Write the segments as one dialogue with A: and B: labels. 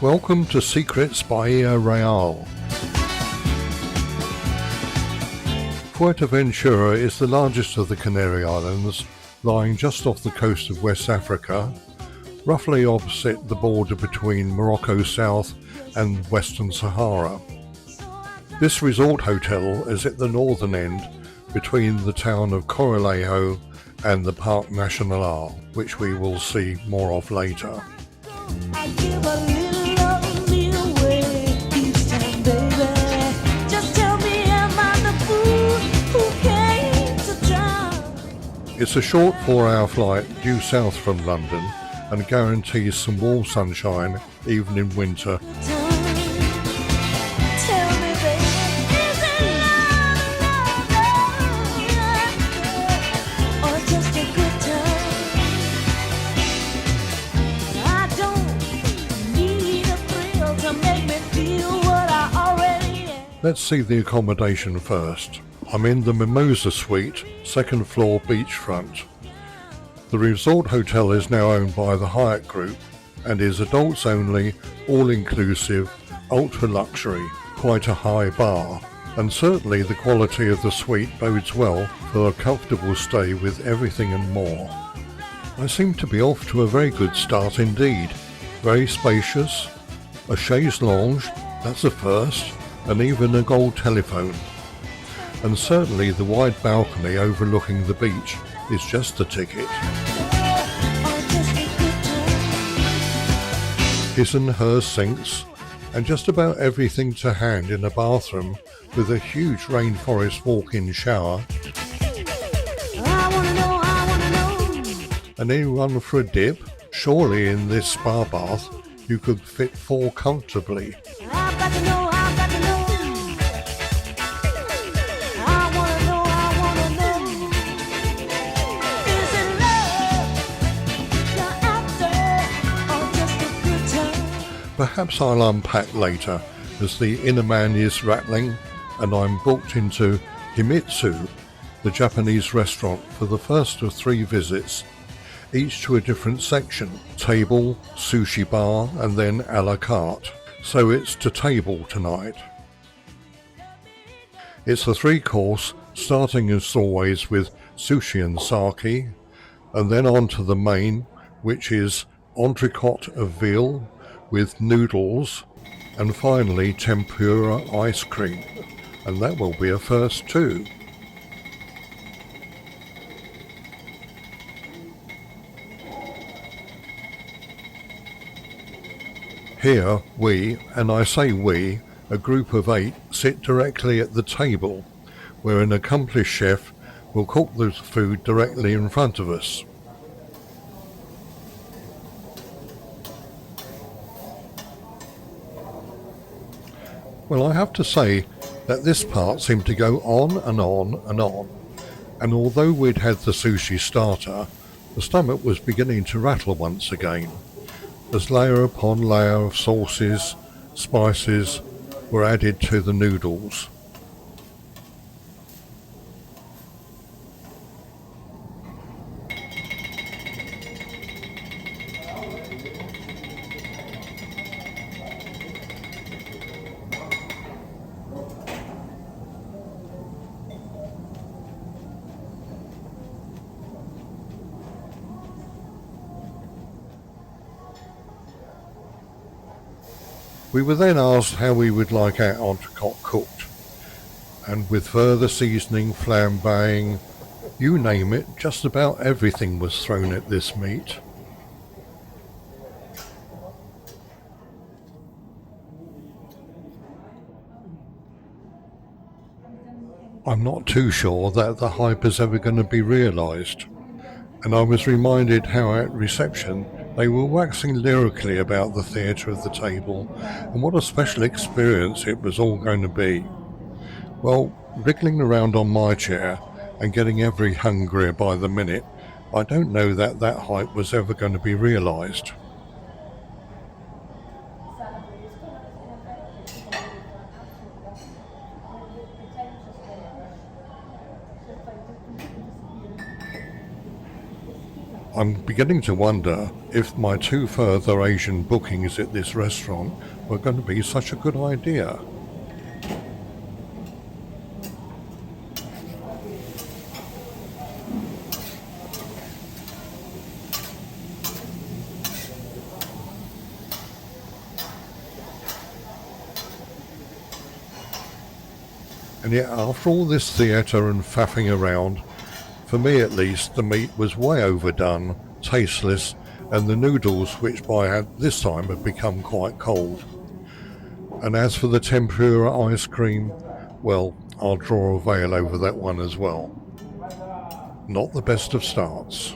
A: Welcome to Secrets Bahia Real. Fuerteventura is the largest of the Canary Islands, lying just off the coast of West Africa, roughly opposite the border between Morocco South and Western Sahara. This resort hotel is at the northern end between the town of Corralejo and the Parque Natural, which we will see more of later. It's a short 4-hour flight due south from London and guarantees some warm sunshine even in winter. Let's see the accommodation first. I'm in the Mimosa Suite, second floor beachfront. The resort hotel is now owned by the Hyatt Group and is adults only, all-inclusive, ultra-luxury, quite a high bar. And certainly the quality of the suite bodes well for a comfortable stay with everything and more. I seem to be off to a very good start indeed. Very spacious, a chaise lounge, that's a first, and even a gold telephone. And certainly the wide balcony overlooking the beach is just the ticket. His and her sinks, and just about everything to hand in a bathroom with a huge rainforest walk-in shower. And anyone for a dip? Surely in this spa bath you could fit 4 comfortably. Perhaps I'll unpack later as the inner man is rattling and I'm booked into Himitsu, the Japanese restaurant, for the first of 3 visits, each to a different section, table, sushi bar and then a la carte. So it's to table tonight. It's a 3-course, starting as always with sushi and sake, and then on to the main, which is entrecote of veal with noodles, and finally tempura ice cream, and that will be a first too. Here we, and I say we, a group of 8 sit directly at the table, where an accomplished chef will cook the food directly in front of us. Well, I have to say that this part seemed to go on and on and on, and although we'd had the sushi starter, the stomach was beginning to rattle once again, as layer upon layer of sauces, spices were added to the noodles. We were then asked how we would like our entrecote cooked, and with further seasoning, flambeing, you name it, just about everything was thrown at this meat. I'm not too sure that the hype is ever going to be realised, and I was reminded how at reception they were waxing lyrically about the theatre of the table and what a special experience it was all going to be. Well, wriggling around on my chair and getting every hungrier by the minute, I don't know that that hype was ever going to be realised. I'm beginning to wonder if my 2 further Asian bookings at this restaurant were going to be such a good idea. And yet after all this theatre and faffing around, for me at least, the meat was way overdone, tasteless, and the noodles, which by this time had become quite cold. And as for the tempura ice cream, well, I'll draw a veil over that one as well. Not the best of starts.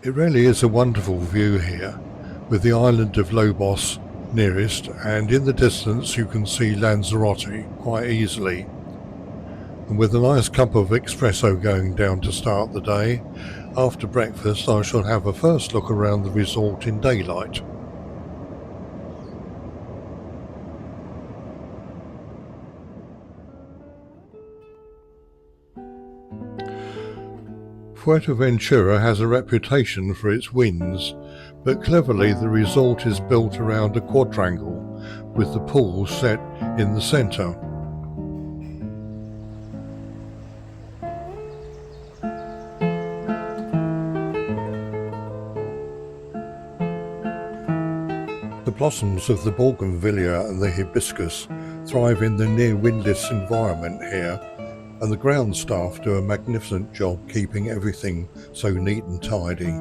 A: It really is a wonderful view here, with the island of Lobos nearest, and in the distance you can see Lanzarote quite easily. And with a nice cup of espresso going down to start the day, after breakfast I shall have a first look around the resort in daylight. Fuerteventura has a reputation for its winds, but cleverly the resort is built around a quadrangle, with the pool set in the centre. The blossoms of the bougainvillea and the hibiscus thrive in the near windless environment here, and the ground staff do a magnificent job keeping everything so neat and tidy.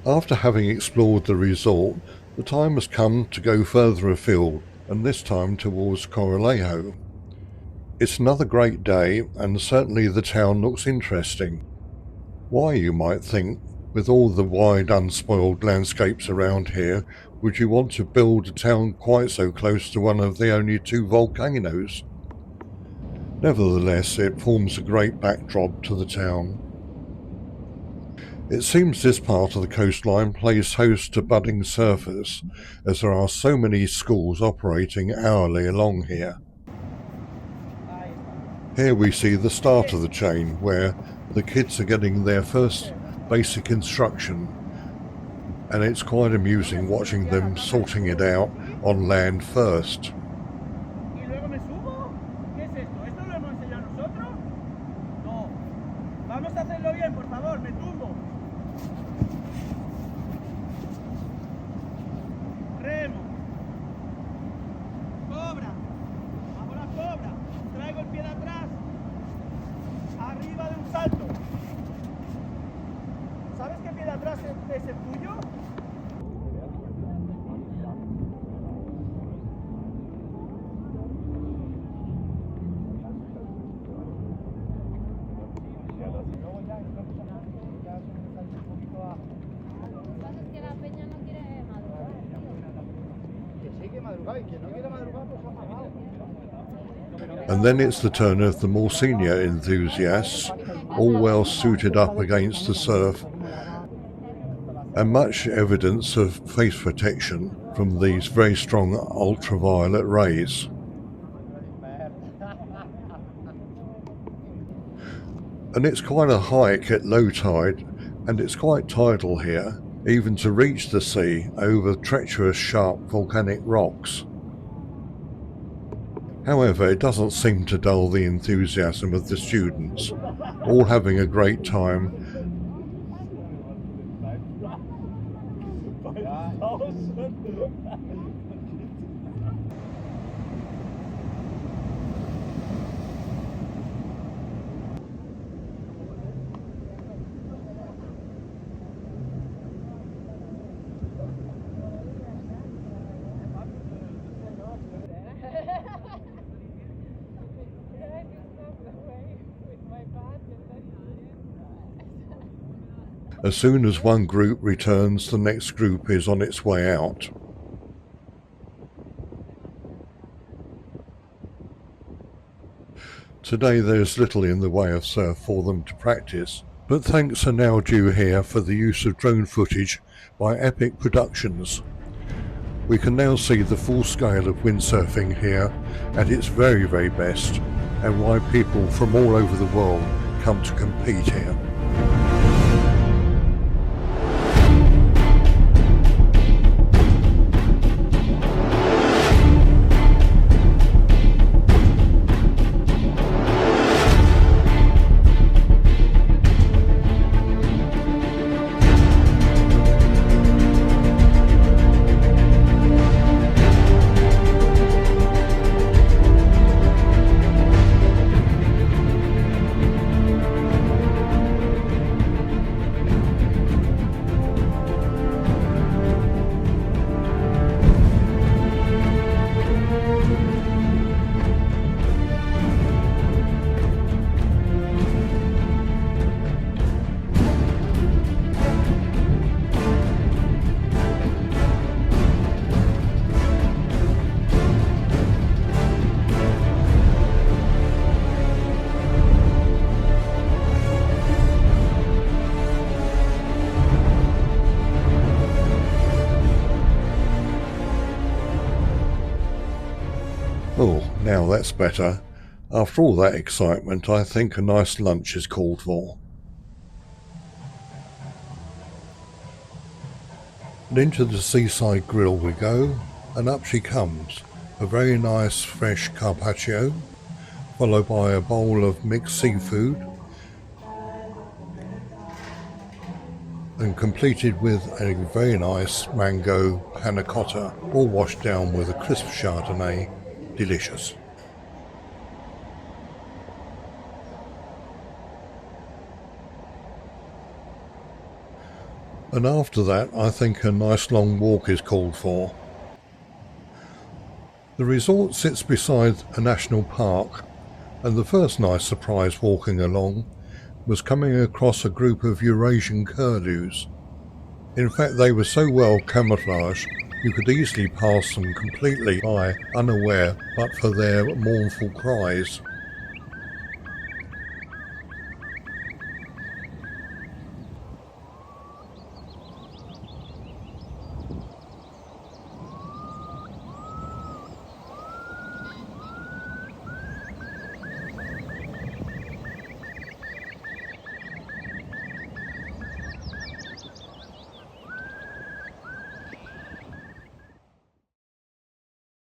A: After having explored the resort, the time has come to go further afield, and this time towards Corralejo. It's another great day, and certainly the town looks interesting. Why, you might think, with all the wide unspoiled landscapes around here, would you want to build a town quite so close to one of the only 2 volcanoes? Nevertheless, it forms a great backdrop to the town. It seems this part of the coastline plays host to budding surfers, as there are so many schools operating hourly along here. Here we see the start of the chain, where the kids are getting their first basic instruction, and it's quite amusing watching them sorting it out on land first. And then it's the turn of the more senior enthusiasts, all well suited up against the surf, and much evidence of face protection from these very strong ultraviolet rays. And it's quite a hike at low tide, and it's quite tidal here, even to reach the sea over treacherous sharp volcanic rocks. However, it doesn't seem to dull the enthusiasm of the students, all having a great time. As soon as one group returns, the next group is on its way out. Today there's little in the way of surf for them to practice, but thanks are now due here for the use of drone footage by Epic Productions. We can now see the full scale of windsurfing here at its very, very best, and why people from all over the world come to compete here. Oh, now that's better. After all that excitement, I think a nice lunch is called for. And into the seaside grill we go, and up she comes. A very nice fresh carpaccio, followed by a bowl of mixed seafood, and completed with a very nice mango panna cotta, all washed down with a crisp Chardonnay. Delicious. And after that, I think a nice long walk is called for. The resort sits beside a national park, and the first nice surprise walking along was coming across a group of Eurasian curlews. In fact, they were so well camouflaged you could easily pass them completely by unaware but for their mournful cries.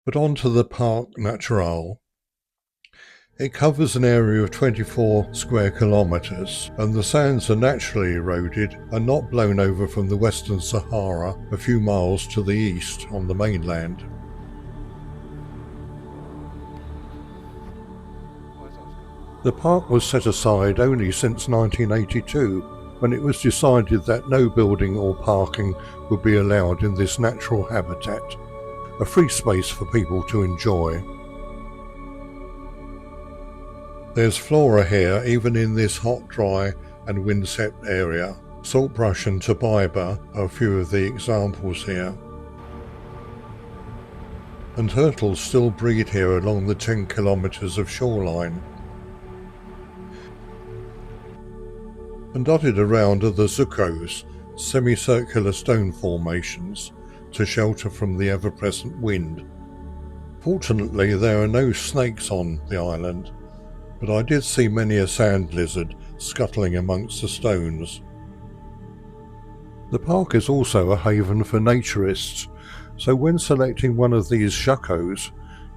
A: But on to the Parque Natural. It covers an area of 24 square kilometres, and the sands are naturally eroded and not blown over from the Western Sahara a few miles to the east on the mainland. The park was set aside only since 1982, when it was decided that no building or parking would be allowed in this natural habitat, a free space for people to enjoy. There's flora here even in this hot, dry and wind-swept area. Saltbrush and tobiba are a few of the examples here. And turtles still breed here along the 10 kilometres of shoreline. And dotted around are the zuccos, semicircular stone formations, to shelter from the ever-present wind. Fortunately, there are no snakes on the island, but I did see many a sand lizard scuttling amongst the stones. The park is also a haven for naturists, so when selecting one of these shuckos,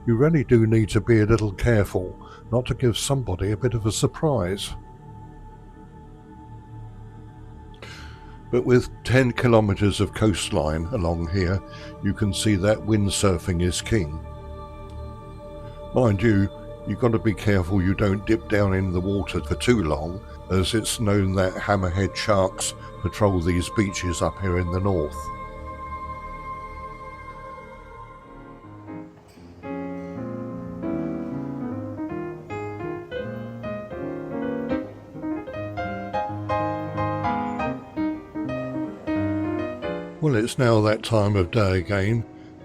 A: you really do need to be a little careful not to give somebody a bit of a surprise. But with 10 kilometres of coastline along here, you can see that windsurfing is king. Mind you, you've got to be careful you don't dip down in the water for too long, as it's known that hammerhead sharks patrol these beaches up here in the north. Well, it's now that time of day again,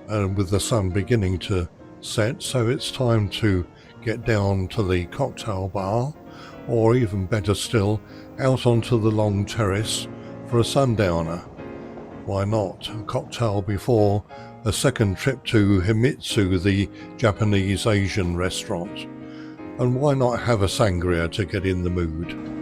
A: and with the sun beginning to set, so it's time to get down to the cocktail bar, or even better still, out onto the long terrace for a sundowner. Why not? A cocktail before a second trip to Himitsu, the Japanese Asian restaurant. And why not have a sangria to get in the mood?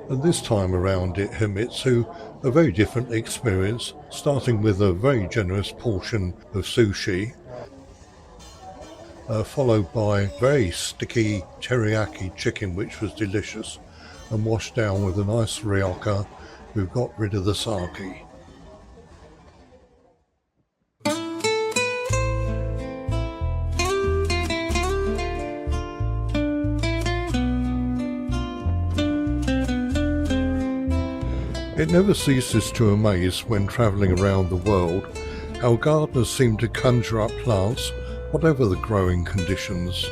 A: And this time around at Himitsu, a very different experience, starting with a very generous portion of sushi, followed by very sticky teriyaki chicken, which was delicious, and washed down with a nice ryoka who got rid of the sake. It never ceases to amaze when travelling around the world how gardeners seem to conjure up plants whatever the growing conditions.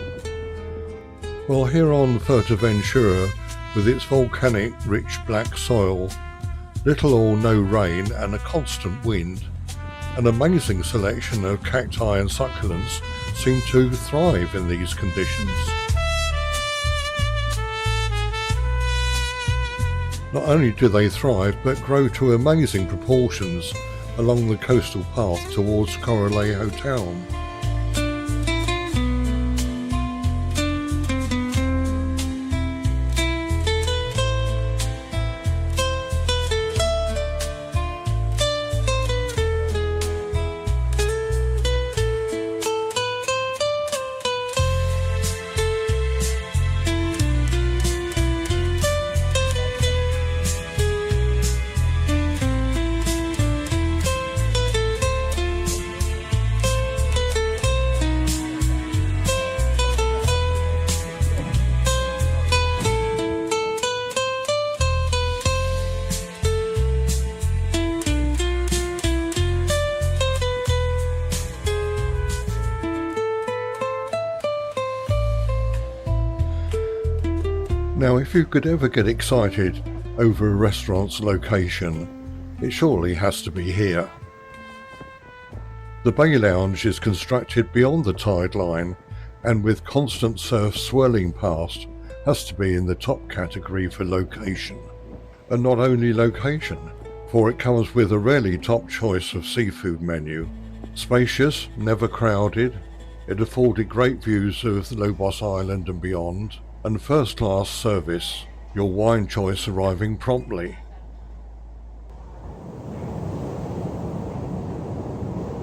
A: Well, here on Fuerteventura, with its volcanic rich black soil, little or no rain and a constant wind, an amazing selection of cacti and succulents seem to thrive in these conditions. Not only do they thrive, but grow to amazing proportions along the coastal path towards Corralejo town. Now, if you could ever get excited over a restaurant's location, it surely has to be here. The Bay Lounge is constructed beyond the tide line, and with constant surf swirling past, has to be in the top category for location. And not only location, for it comes with a really top choice of seafood menu. Spacious, never crowded, it afforded great views of Lobos Island and beyond, and first-class service, your wine choice arriving promptly.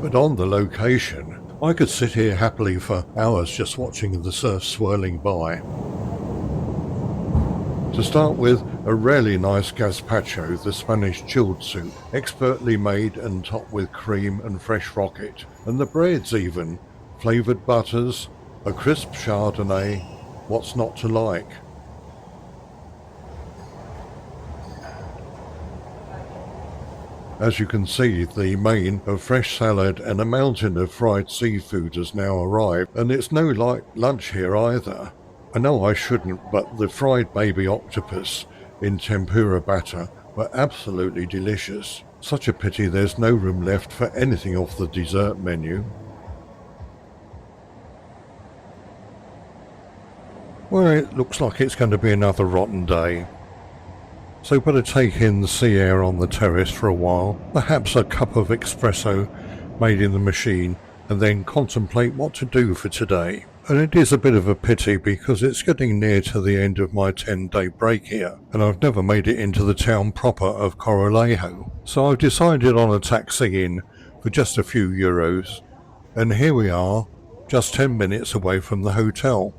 A: But on the location, I could sit here happily for hours just watching the surf swirling by. To start with, a really nice gazpacho, the Spanish chilled soup, expertly made and topped with cream and fresh rocket, and the breads even, flavoured butters, a crisp Chardonnay. What's not to like? As you can see, the main of fresh salad and a mountain of fried seafood has now arrived, and it's no light lunch here either. I know I shouldn't, but the fried baby octopus in tempura batter were absolutely delicious. Such a pity there's no room left for anything off the dessert menu. Well, it looks like it's going to be another rotten day. So better take in the sea air on the terrace for a while, perhaps a cup of espresso made in the machine, and then contemplate what to do for today. And it is a bit of a pity because it's getting near to the end of my 10-day break here, and I've never made it into the town proper of Corralejo. So I've decided on a taxi in for just a few euros, and here we are, just 10 minutes away from the hotel.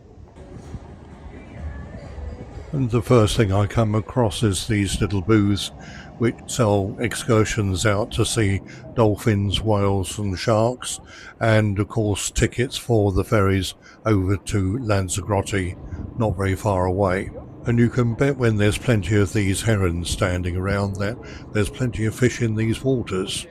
A: And the first thing I come across is these little booths which sell excursions out to see dolphins, whales and sharks, and of course tickets for the ferries over to Lanzarote, not very far away. And you can bet when there's plenty of these herons standing around that there's plenty of fish in these waters.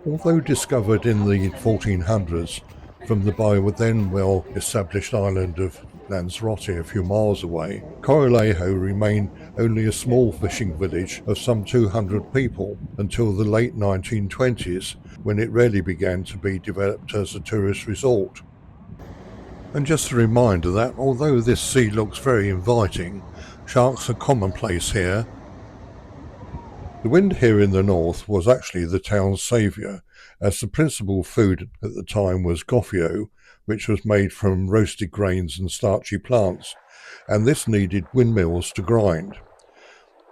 A: Although discovered in the 1400s from the then well-established island of Lanzarote a few miles away, Corralejo remained only a small fishing village of some 200 people until the late 1920s, when it really began to be developed as a tourist resort. And just a reminder that although this sea looks very inviting, sharks are commonplace here. The wind here in the north was actually the town's saviour, as the principal food at the time was gofio, which was made from roasted grains and starchy plants, and this needed windmills to grind.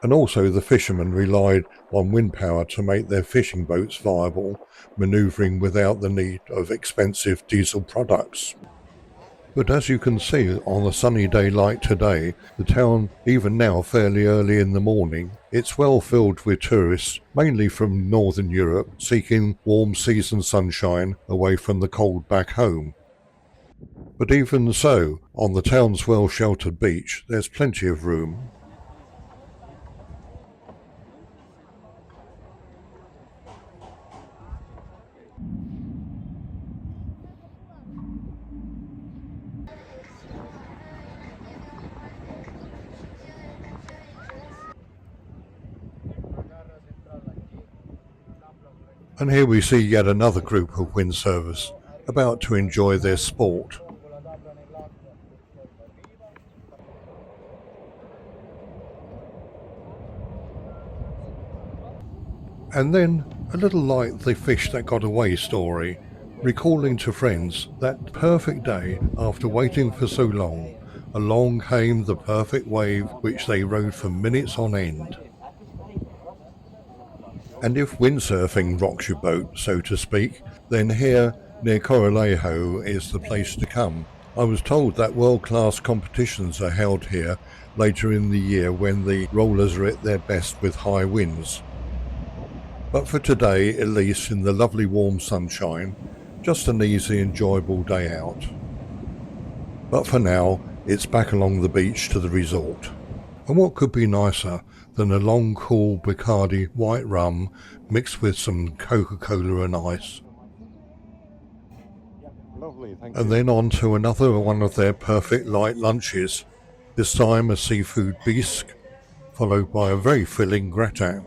A: And also the fishermen relied on wind power to make their fishing boats viable, manoeuvring without the need of expensive diesel products. But as you can see on a sunny day like today, the town, even now fairly early in the morning, it's well filled with tourists, mainly from Northern Europe, seeking warm season sunshine away from the cold back home. But even so, on the town's well-sheltered beach, there's plenty of room. And here we see yet another group of windsurfers about to enjoy their sport. And then, a little like the fish that got away story, recalling to friends that perfect day after waiting for so long, along came the perfect wave which they rode for minutes on end. And if windsurfing rocks your boat, so to speak, then here near Corralejo is the place to come. I was told that world-class competitions are held here later in the year when the rollers are at their best with high winds. But for today, at least in the lovely warm sunshine, just an easy, enjoyable day out. But for now, it's back along the beach to the resort. And what could be nicer than a long, cool Bacardi white rum mixed with some Coca-Cola and ice?
B: Lovely, thank
A: And
B: you.
A: then on to another one of their perfect light lunches, this time a seafood bisque, followed by a very filling gratin.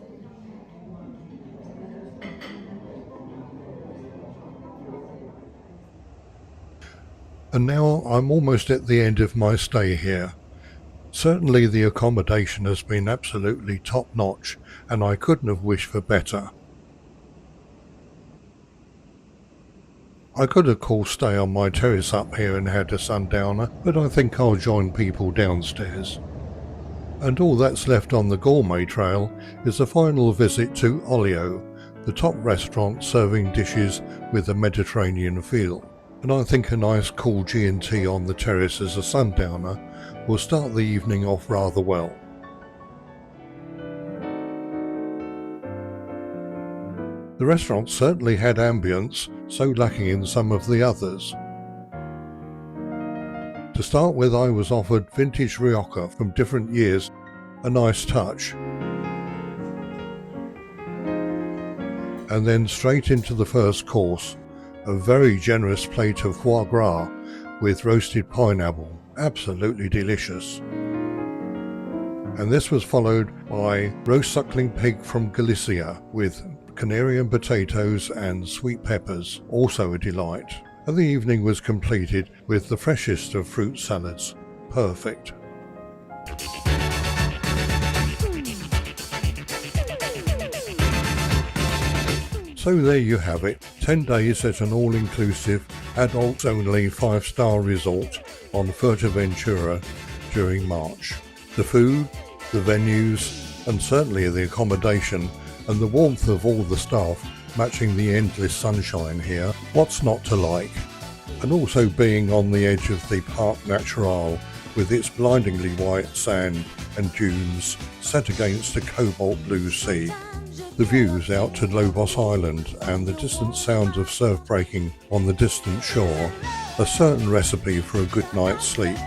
A: And now I'm almost at the end of my stay here. Certainly the accommodation has been absolutely top-notch, and I couldn't have wished for better. I could of course stay on my terrace up here and had a sundowner, but I think I'll join people downstairs. And all that's left on the gourmet trail is a final visit to Olio, the top restaurant serving dishes with a Mediterranean feel. And I think a nice cool G&T on the terrace as a sundowner will start the evening off rather well. The restaurant certainly had ambience, so lacking in some of the others. To start with, I was offered vintage Rioja from different years, a nice touch. And then straight into the first course, a very generous plate of foie gras with roasted pineapple, absolutely delicious. And this was followed by roast suckling pig from Galicia with Canarian potatoes and sweet peppers, also a delight. And the evening was completed with the freshest of fruit salads. Perfect. So there you have it, 10 days at an all-inclusive, adults-only 5-star resort on Fuerteventura during March. The food, the venues, and certainly the accommodation and the warmth of all the staff matching the endless sunshine here, what's not to like? And also being on the edge of the Parque Natural with its blindingly white sand and dunes set against a cobalt blue sea. The views out to Lobos Island and the distant sounds of surf breaking on the distant shore, a certain recipe for a good night's sleep.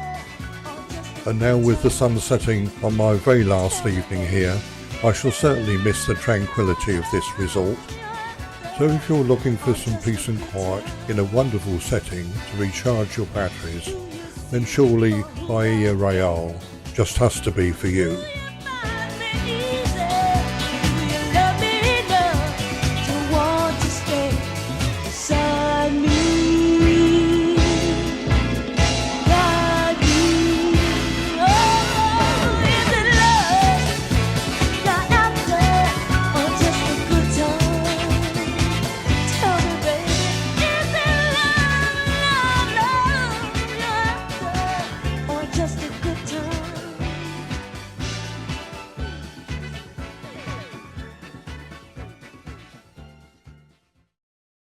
A: and now with the sun setting on my very last evening here, I shall certainly miss the tranquility of this resort. So if you're looking for some peace and quiet in a wonderful setting to recharge your batteries, then surely Bahia Real just has to be for you.